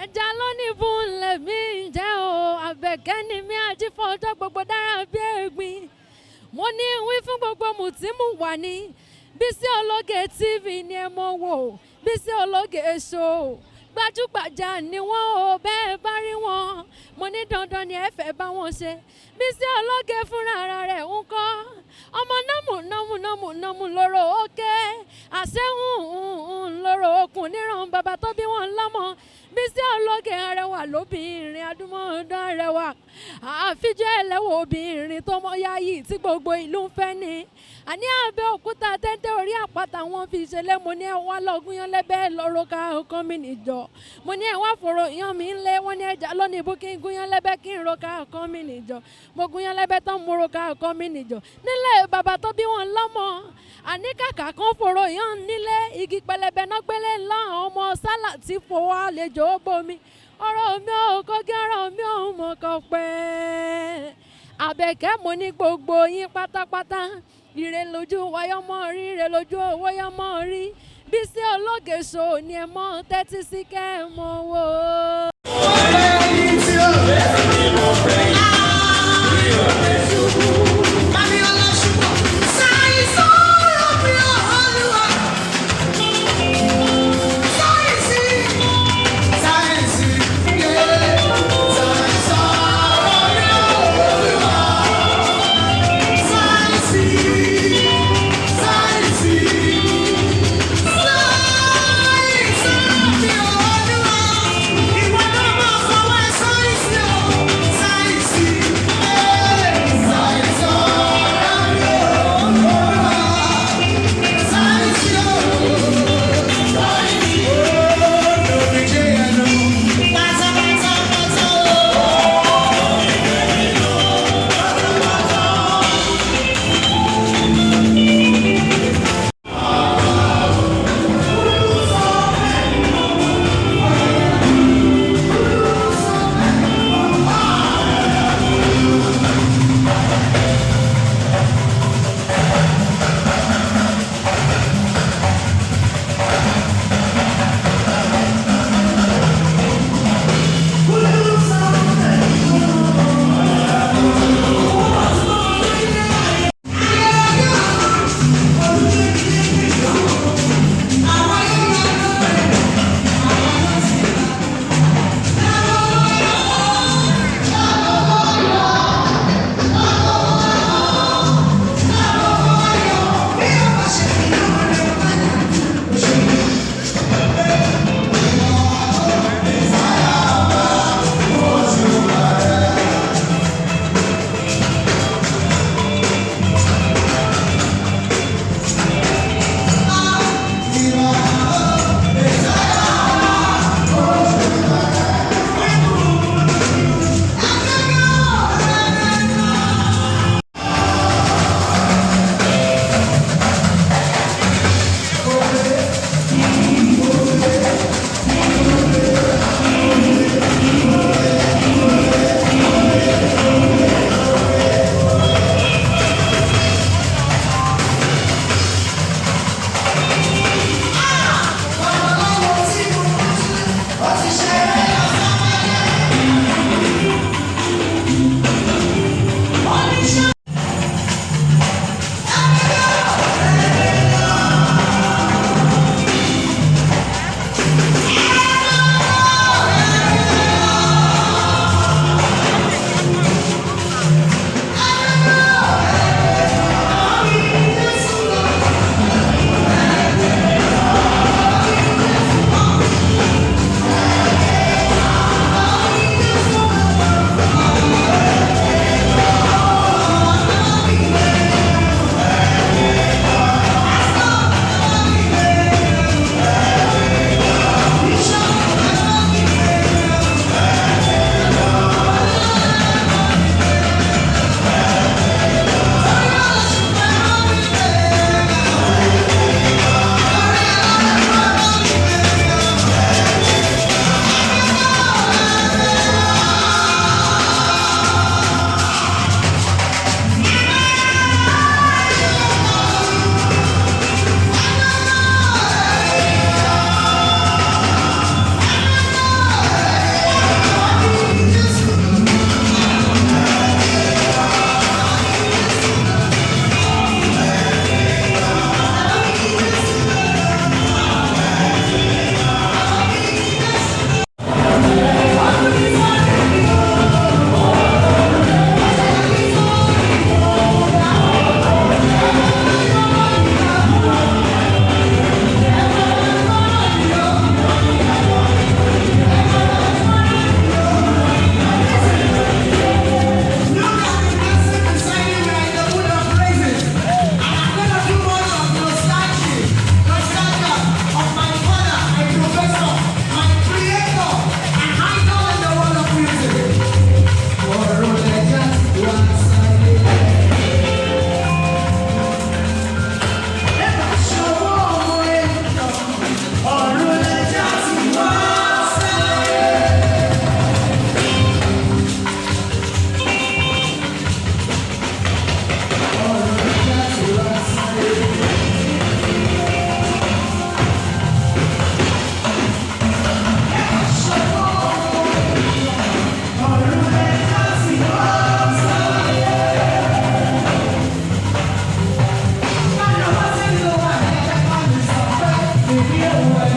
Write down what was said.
ẹja lónìí fún lèmi jẹ́ o àbẹ̀kẹ́ ni mi àti fọ́jọ́ gbogbo dára bí ẹ̀gbin mo ní wí fún gbogbo mùtímù wà ní Bisi Ologe TV ni ẹ mọ̀ wò Bisi Ologe Show gbajúgbajà ni wọ́n ò bẹ́ẹ̀ bá rí wọn mo ní dandan ni ẹ fẹ́ bá wọn ṣe Bisi Ologe fúnra ara rẹ̀ ń kọ́ ọmọ námù lóró òkè àṣẹ́hùn lóró okùn níran bàbá tó bí wọn lọ́mọ Bisi Ologe arẹwà lóbìnrin adúmọ̀ọ́dán arẹwà àfijọ́ ẹlẹ́wọ̀ obìnrin tó mọ yáyì tí gbogbo ìlú ń fẹ́ ni àní Abẹ́òkúta tẹ́tẹ́ orí àpáta wọn fi ṣẹlẹ̀ mo ní ẹ wá lọ́gùn yan lẹ́bẹ̀ẹ́ lọ́rọ́ ká ọkàn mi nìjọ mo ní ẹ wá fòrò yan mi ńlẹ̀ wọ́n ní ẹja lónìí bú kí n gún yan lẹ́bẹ̀ẹ́ kí n ro ká ọkàn mi nìjọ mo gún yan lẹ́bẹ̀ẹ́ tán mo ro ká ọkàn mi nìjọ nílẹ̀ bàbá tó bí wọn lọ́mọ àní kàkà kan fòrò yan nílé igi pẹlẹbẹ náà gbélé ńlá ọmọ sálà tí fowó àlejò bomi ọ̀rọ̀ mi ò kọ́gí ọ̀rọ̀ mi ò mọ̀ kọ́ pẹ́ Àbẹ̀kẹ́ mo ní gbogbo yín pátápátá ire lójú wáyọ́mọ́ rí ire lójú owó yọ́mọ́ rí Bisi Ologe Show ni ẹ mọ́ tẹ́tí sí kẹ́ ẹ mọ́ wò.